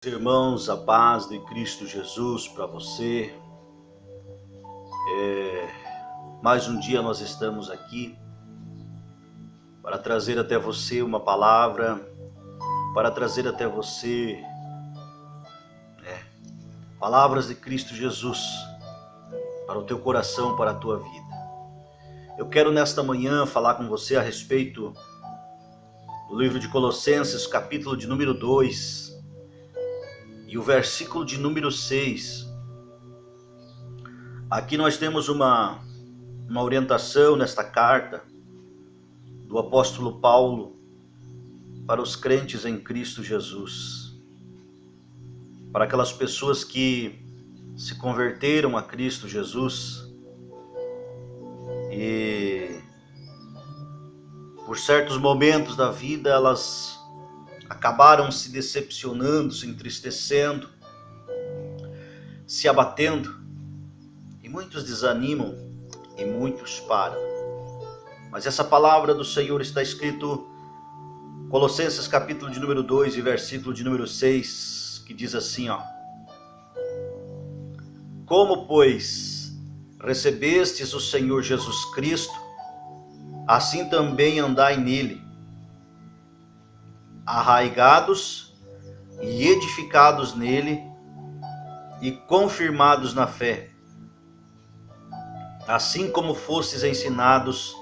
Irmãos, a paz de Cristo Jesus para você. Mais um dia nós estamos aqui para trazer até você uma palavra, para trazer até você palavras de Cristo Jesus para o teu coração, para a tua vida. Eu quero nesta manhã falar com você a respeito do livro de Colossenses, capítulo de número 2. E o versículo de número 6. Aqui nós temos uma orientação nesta carta do apóstolo Paulo para os crentes em Cristo Jesus. Para aquelas pessoas que se converteram a Cristo Jesus e por certos momentos da vida elas acabaram se decepcionando, se entristecendo, se abatendo, e muitos desanimam e muitos param. Mas essa palavra do Senhor está escrito Colossenses capítulo de número 2 e versículo de número 6, que diz assim, Como, pois, recebestes o Senhor Jesus Cristo, assim também andai nele, arraigados e edificados nele e confirmados na fé, assim como fostes ensinados,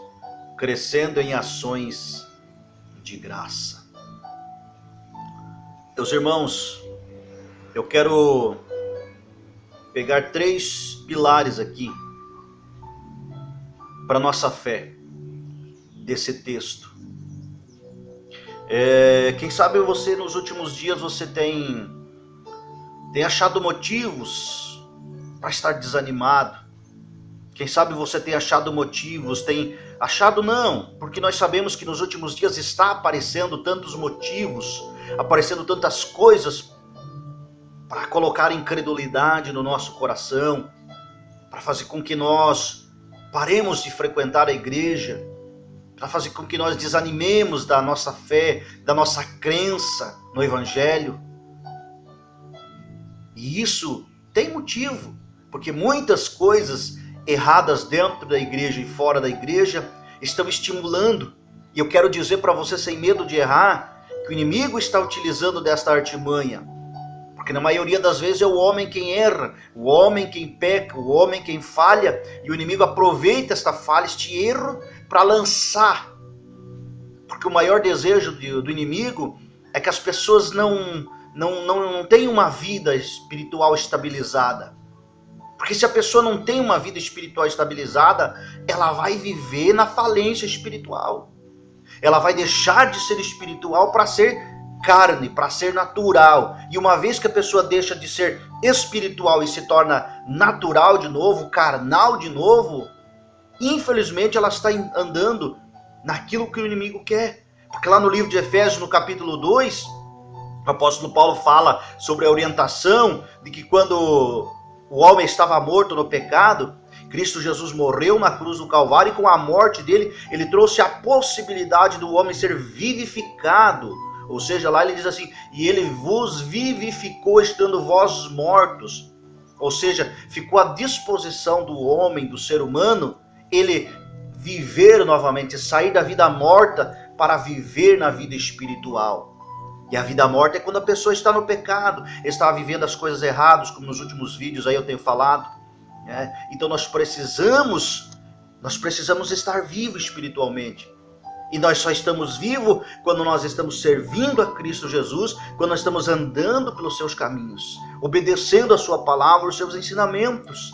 crescendo em ações de graça. Meus irmãos, eu quero pegar 3 pilares aqui para nossa fé desse texto. Quem sabe você nos últimos dias você tem achado motivos para estar desanimado. Quem sabe você tem achado motivos, tem achado não, porque nós sabemos que nos últimos dias está aparecendo tantos motivos, aparecendo tantas coisas para colocar incredulidade no nosso coração, para fazer com que nós paremos de frequentar a igreja, para fazer com que nós desanimemos da nossa fé, da nossa crença no Evangelho. E isso tem motivo, porque muitas coisas erradas dentro da igreja e fora da igreja estão estimulando. E eu quero dizer para você, sem medo de errar, que o inimigo está utilizando desta artimanha. Porque na maioria das vezes é o homem quem erra, o homem quem peca, o homem quem falha, e o inimigo aproveita esta falha, este erro, para lançar. Porque o maior desejo do inimigo é que as pessoas não tenham uma vida espiritual estabilizada. Porque se a pessoa não tem uma vida espiritual estabilizada, ela vai viver na falência espiritual. Ela vai deixar de ser espiritual para ser carne, para ser natural. E uma vez que a pessoa deixa de ser espiritual e se torna natural de novo, carnal de novo, infelizmente ela está andando naquilo que o inimigo quer. Porque lá no livro de Efésios, no capítulo 2, o apóstolo Paulo fala sobre a orientação de que quando o homem estava morto no pecado, Cristo Jesus morreu na cruz do Calvário, e com a morte dele, ele trouxe a possibilidade do homem ser vivificado. Ou seja, lá ele diz assim, e ele vos vivificou estando vós mortos. Ou seja, ficou à disposição do homem, do ser humano, ele viver novamente, sair da vida morta para viver na vida espiritual. E a vida morta é quando a pessoa está no pecado, está vivendo as coisas erradas, como nos últimos vídeos aí eu tenho falado. Então nós precisamos estar vivos espiritualmente. E nós só estamos vivos quando nós estamos servindo a Cristo Jesus, quando nós estamos andando pelos seus caminhos, obedecendo a sua palavra, os seus ensinamentos.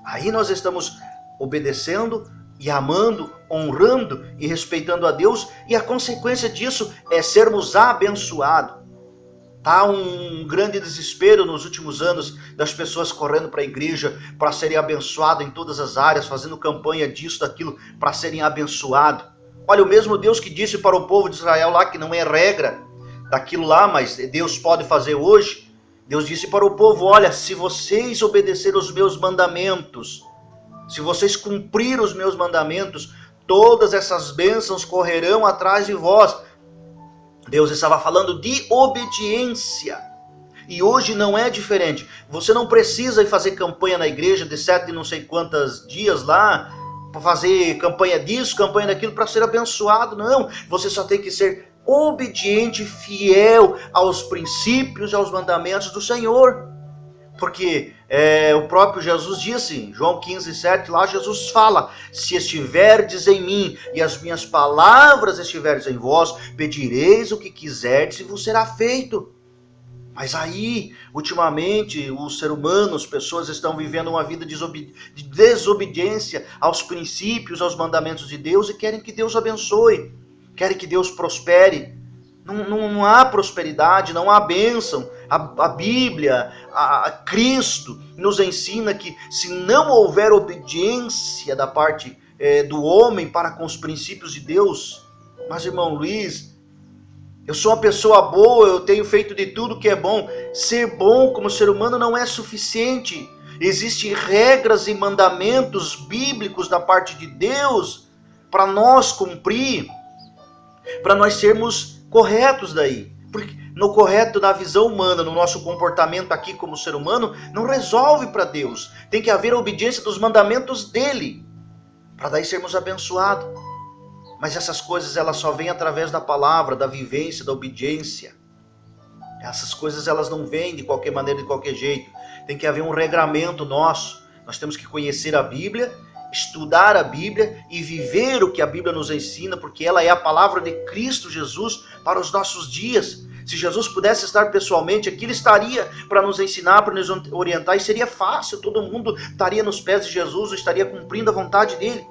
Aí nós estamos obedecendo e amando, honrando e respeitando a Deus, e a consequência disso é sermos abençoados. Tá um grande desespero nos últimos anos das pessoas correndo para a igreja para serem abençoadas em todas as áreas, fazendo campanha disso, daquilo, para serem abençoados. Olha, o mesmo Deus que disse para o povo de Israel lá que não é regra daquilo lá, mas Deus pode fazer hoje. Deus disse para o povo, olha, se vocês obedecerem os meus mandamentos, se vocês cumprirem os meus mandamentos, todas essas bênçãos correrão atrás de vós. Deus estava falando de obediência. E hoje não é diferente. Você não precisa ir fazer campanha na igreja de 7 e não sei quantos dias lá, para fazer campanha disso, campanha daquilo, para ser abençoado. Não, você só tem que ser obediente, fiel aos princípios e aos mandamentos do Senhor. Porque o próprio Jesus disse, João 15:7, lá Jesus fala: se estiverdes em mim e as minhas palavras estiverdes em vós, pedireis o que quiserdes e vos será feito. Mas aí, ultimamente, o ser humano, as pessoas estão vivendo uma vida de desobediência aos princípios, aos mandamentos de Deus e querem que Deus abençoe, querem que Deus prospere. Não há prosperidade, não há bênção. A Bíblia, a Cristo nos ensina que se não houver obediência da parte do homem para com os princípios de Deus, mas irmão Luiz, eu sou uma pessoa boa, eu tenho feito de tudo que é bom. Ser bom como ser humano não é suficiente. Existem regras e mandamentos bíblicos da parte de Deus para nós cumprir, para nós sermos corretos daí. Porque no correto, na visão humana, no nosso comportamento aqui como ser humano, não resolve para Deus. Tem que haver a obediência dos mandamentos dele, para daí sermos abençoados. Mas essas coisas elas só vêm através da palavra, da vivência, da obediência. Essas coisas elas não vêm de qualquer maneira, de qualquer jeito. Tem que haver um regramento nosso. Nós temos que conhecer a Bíblia, estudar a Bíblia e viver o que a Bíblia nos ensina, porque ela é a palavra de Cristo Jesus para os nossos dias. Se Jesus pudesse estar pessoalmente aqui, ele estaria para nos ensinar, para nos orientar, e seria fácil, todo mundo estaria nos pés de Jesus, estaria cumprindo a vontade dele.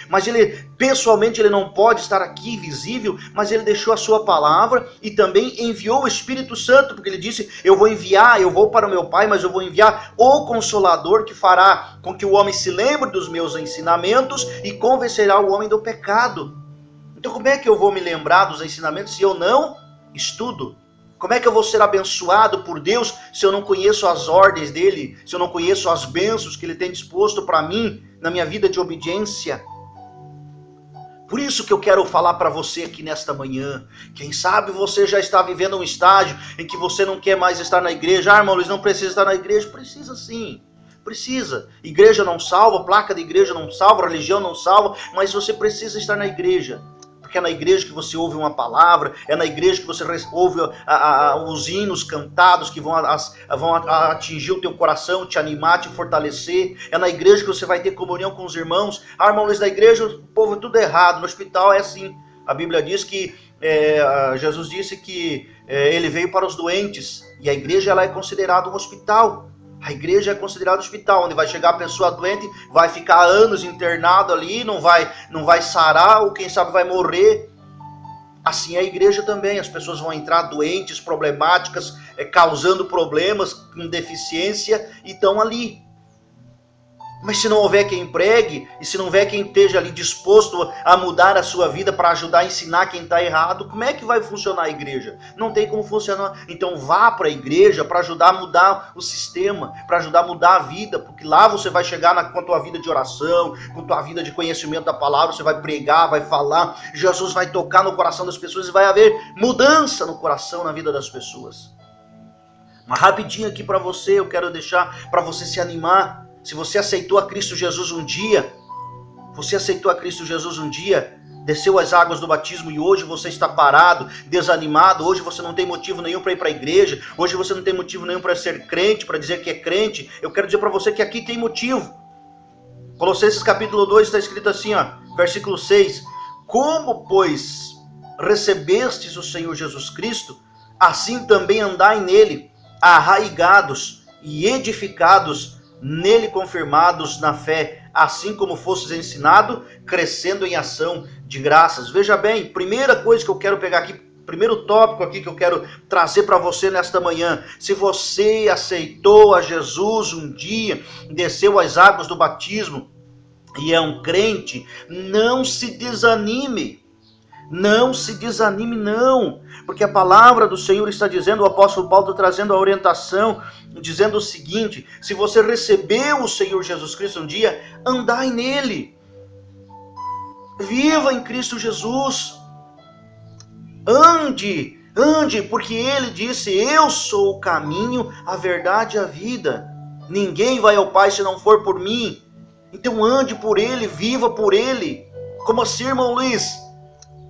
Mas ele, pessoalmente, ele não pode estar aqui visível, mas ele deixou a sua palavra e também enviou o Espírito Santo, porque ele disse: eu vou para o meu Pai, mas eu vou enviar o Consolador, que fará com que o homem se lembre dos meus ensinamentos e convencerá o homem do pecado. Então como é que eu vou me lembrar dos ensinamentos se eu não estudo? Como é que eu vou ser abençoado por Deus se eu não conheço as ordens dele, se eu não conheço as bênçãos que ele tem disposto para mim na minha vida de obediência? Por isso que eu quero falar para você aqui nesta manhã. Quem sabe você já está vivendo um estágio em que você não quer mais estar na igreja. Ah, irmão Luiz, não precisa estar na igreja. Precisa sim, precisa. Igreja não salva, placa de igreja não salva, religião não salva, mas você precisa estar na igreja. Porque é na igreja que você ouve uma palavra, é na igreja que você ouve os hinos cantados que vão atingir o teu coração, te animar, te fortalecer. É na igreja que você vai ter comunhão com os irmãos. Ah, irmão Luiz, na igreja o povo é tudo errado, no hospital é assim. A Bíblia diz que, Jesus disse que ele veio para os doentes, e a igreja ela é considerada um hospital. A igreja é considerada um hospital, onde vai chegar a pessoa doente, vai ficar anos internado ali, não vai sarar, ou quem sabe vai morrer. Assim é a igreja também, as pessoas vão entrar doentes, problemáticas, causando problemas, com deficiência, e estão ali. Mas se não houver quem pregue, e se não houver quem esteja ali disposto a mudar a sua vida para ajudar a ensinar quem está errado, como é que vai funcionar a igreja? Não tem como funcionar. Então vá para a igreja para ajudar a mudar o sistema, para ajudar a mudar a vida, porque lá você vai chegar com a tua vida de oração, com a tua vida de conhecimento da palavra, você vai pregar, vai falar, Jesus vai tocar no coração das pessoas e vai haver mudança no coração, na vida das pessoas. Mas rapidinho aqui para você, eu quero deixar para você se animar. Se você aceitou a Cristo Jesus um dia, desceu as águas do batismo e hoje você está parado, desanimado, hoje você não tem motivo nenhum para ir para a igreja, hoje você não tem motivo nenhum para ser crente, para dizer que é crente, eu quero dizer para você que aqui tem motivo. Colossenses capítulo 2 está escrito assim, versículo 6, como, pois, recebestes o Senhor Jesus Cristo, assim também andai nele, arraigados e edificados nele, confirmados na fé, assim como fostes ensinado, crescendo em ação de graças. Veja bem, primeira coisa que eu quero pegar aqui, primeiro tópico aqui que eu quero trazer para você nesta manhã. Se você aceitou a Jesus um dia, desceu as águas do batismo e é um crente, não se desanime. Não se desanime não, porque a palavra do Senhor está dizendo, o apóstolo Paulo está trazendo a orientação, dizendo o seguinte: se você recebeu o Senhor Jesus Cristo um dia, andai nele, viva em Cristo Jesus, ande Ande, porque ele disse: eu sou o caminho, a verdade e a vida. Ninguém vai ao Pai se não for por mim. Então ande por ele, viva por ele. Como assim, irmão Luiz?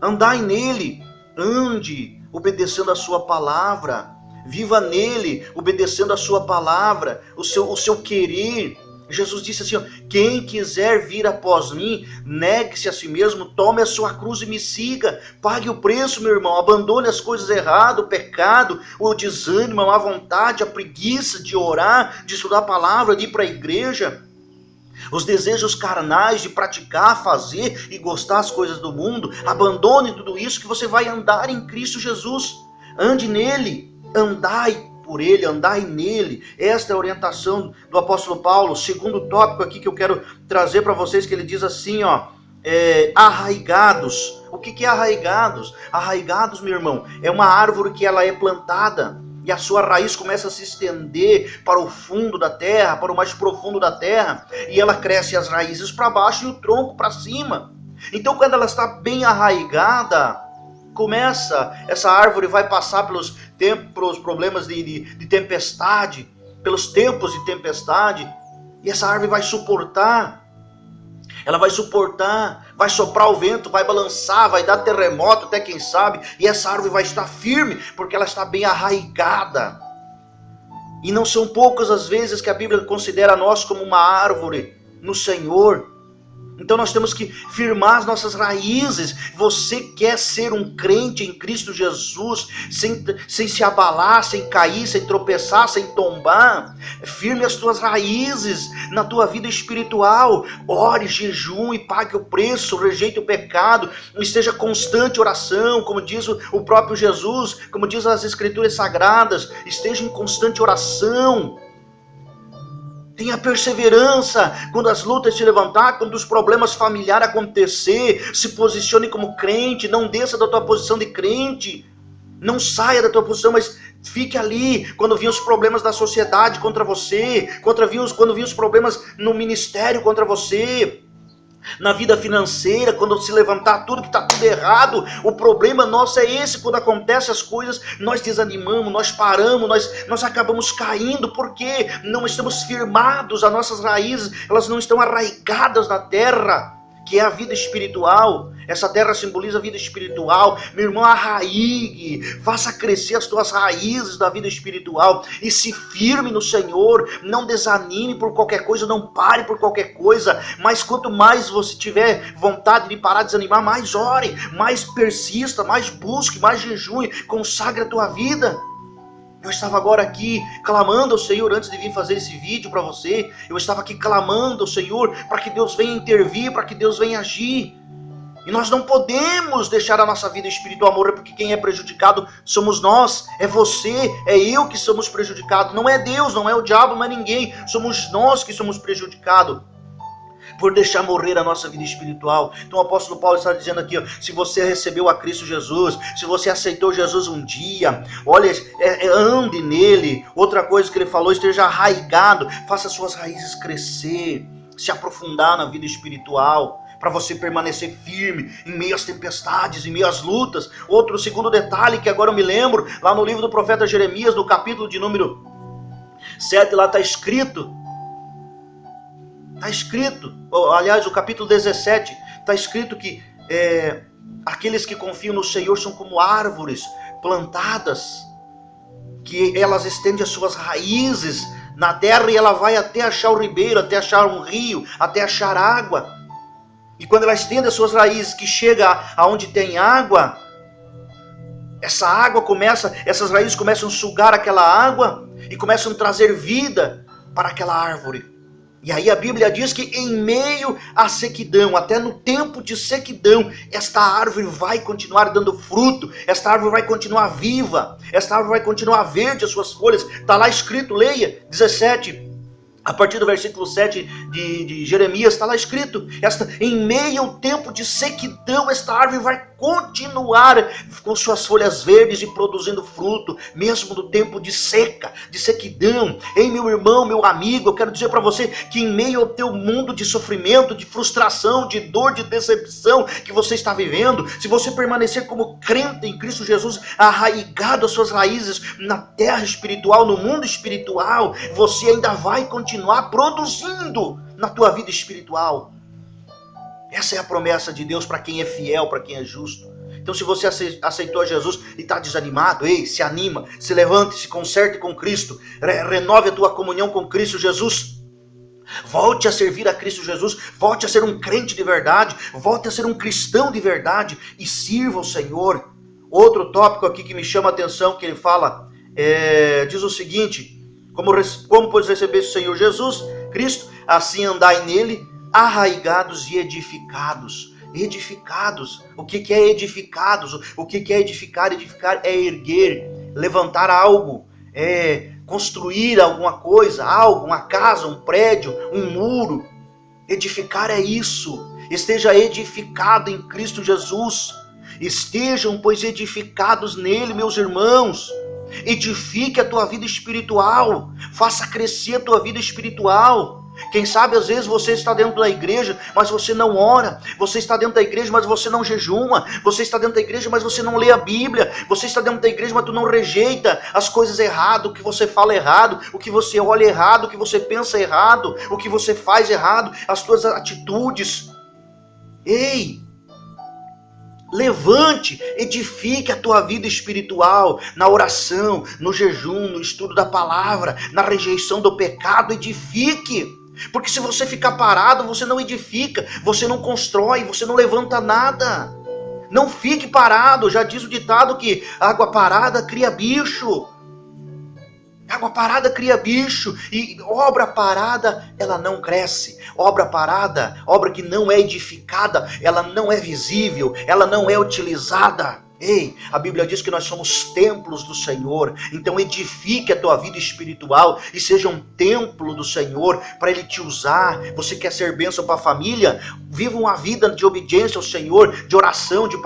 Andai nele, ande obedecendo a sua palavra. Viva nele, obedecendo a sua palavra, o seu querer. Jesus disse assim, ó, quem quiser vir após mim, negue-se a si mesmo, tome a sua cruz e me siga. Pague o preço, meu irmão, abandone as coisas erradas, o pecado, o desânimo, a má vontade, a preguiça de orar, de estudar a palavra, de ir para a igreja. Os desejos carnais de praticar, fazer e gostar as coisas do mundo. Abandone tudo isso que você vai andar em Cristo Jesus. Ande nele, andai por ele, andai nele. Esta é a orientação do apóstolo Paulo. Segundo tópico aqui que eu quero trazer para vocês, que ele diz assim, ó, arraigados. O que é arraigados? Arraigados, meu irmão, é uma árvore que ela é plantada e a sua raiz começa a se estender para o fundo da terra, para o mais profundo da terra, e ela cresce as raízes para baixo e o tronco para cima. Então, quando ela está bem arraigada, essa árvore vai passar pelos problemas de tempestade, pelos tempos de tempestade, e essa árvore vai suportar. Ela vai suportar, vai soprar o vento, vai balançar, vai dar terremoto, até quem sabe, e essa árvore vai estar firme, porque ela está bem arraigada. E não são poucas as vezes que a Bíblia considera nós como uma árvore no Senhor. Então nós temos que firmar as nossas raízes. Você quer ser um crente em Cristo Jesus, sem se abalar, sem cair, sem tropeçar, sem tombar. Firme as tuas raízes na tua vida espiritual. Ore, jejum e pague o preço, rejeite o pecado. Esteja constante em oração, como diz o próprio Jesus, como diz as Escrituras Sagradas. Esteja em constante oração. Tenha perseverança quando as lutas se levantar, quando os problemas familiares acontecer. Se posicione como crente, não desça da tua posição de crente. Não saia da tua posição, mas fique ali. Quando vinham os problemas da sociedade contra você, quando vinham os problemas no ministério contra você, na vida financeira, quando se levantar tudo que está tudo errado, o problema nosso é esse. Quando acontecem as coisas, nós desanimamos, nós paramos, nós acabamos caindo, porque não estamos firmados, as nossas raízes, elas não estão arraigadas na terra, que é a vida espiritual. Essa terra simboliza a vida espiritual. Meu irmão, arraigue, faça crescer as tuas raízes da vida espiritual e se firme no Senhor. Não desanime por qualquer coisa, não pare por qualquer coisa, mas quanto mais você tiver vontade de parar, de desanimar, mais ore, mais persista, mais busque, mais jejue, consagre a tua vida. Eu estava agora aqui clamando ao Senhor antes de vir fazer esse vídeo para você. Eu estava aqui clamando ao Senhor para que Deus venha intervir, para que Deus venha agir. E nós não podemos deixar a nossa vida espiritual morrer, porque quem é prejudicado somos nós, é você, é eu que somos prejudicados. Não é Deus, não é o diabo, não é ninguém. Somos nós que somos prejudicados por deixar morrer a nossa vida espiritual. Então o apóstolo Paulo está dizendo aqui, ó, se você recebeu a Cristo Jesus, se você aceitou Jesus um dia, olha, ande nele. Outra coisa que ele falou, esteja arraigado, faça suas raízes crescer, se aprofundar na vida espiritual, para você permanecer firme em meio às tempestades, em meio às lutas. Outro segundo detalhe que agora eu me lembro, lá no livro do profeta Jeremias, no capítulo de número 7, lá está escrito, aliás, o capítulo 17, está escrito que aqueles que confiam no Senhor são como árvores plantadas, que elas estendem as suas raízes na terra e ela vai até achar o ribeiro, até achar um rio, até achar água. E quando ela estende as suas raízes, que chega aonde tem água, essas raízes começam a sugar aquela água e começam a trazer vida para aquela árvore. E aí a Bíblia diz que em meio à sequidão, até no tempo de sequidão, esta árvore vai continuar dando fruto, esta árvore vai continuar viva, esta árvore vai continuar verde as suas folhas. Está lá escrito, leia, 17, a partir do versículo 7 de Jeremias, está lá escrito, em meio ao tempo de sequidão, esta árvore vai continuar com suas folhas verdes e produzindo fruto, mesmo no tempo de seca, de sequidão. Ei, meu irmão, meu amigo, eu quero dizer para você que em meio ao teu mundo de sofrimento, de frustração, de dor, de decepção que você está vivendo, se você permanecer como crente em Cristo Jesus, arraigado as suas raízes na terra espiritual, no mundo espiritual, você ainda vai continuar produzindo na tua vida espiritual. Essa é a promessa de Deus para quem é fiel, para quem é justo. Então, se você aceitou Jesus e está desanimado, ei, se anima, se levante, se conserte com Cristo, renove a tua comunhão com Cristo Jesus. Volte a servir a Cristo Jesus, volte a ser um crente de verdade, volte a ser um cristão de verdade e sirva o Senhor. Outro tópico aqui que me chama a atenção, que ele fala, diz o seguinte: como pois recebeste o Senhor Jesus Cristo, assim andai nele, arraigados e edificados. Edificados. O que é edificados? O que é edificar? Edificar é erguer, levantar algo, construir alguma coisa, algo, uma casa, um prédio, um muro. Edificar é isso. Esteja edificado em Cristo Jesus. Estejam, pois, edificados nele, meus irmãos. Edifique a tua vida espiritual. Faça crescer a tua vida espiritual. Quem sabe às vezes você está dentro da igreja, mas você não ora. Você está dentro da igreja, mas você não jejuma. Você está dentro da igreja, mas você não lê a Bíblia. Você está dentro da igreja, mas tu não rejeita as coisas erradas, o que você fala errado, o que você olha errado, o que você pensa errado, o que você faz errado, as tuas atitudes. Ei! Levante, edifique a tua vida espiritual, na oração, no jejum, no estudo da palavra, na rejeição do pecado, edifique. Porque se você ficar parado, você não edifica, você não constrói, você não levanta nada. Não fique parado, já diz o ditado que água parada cria bicho. Água parada cria bicho, e obra parada, ela não cresce. Obra parada, obra que não é edificada, ela não é visível, ela não é utilizada. Ei, a Bíblia diz que nós somos templos do Senhor, então edifique a tua vida espiritual e seja um templo do Senhor para Ele te usar. Você quer ser bênção para a família? Viva uma vida de obediência ao Senhor, de oração, de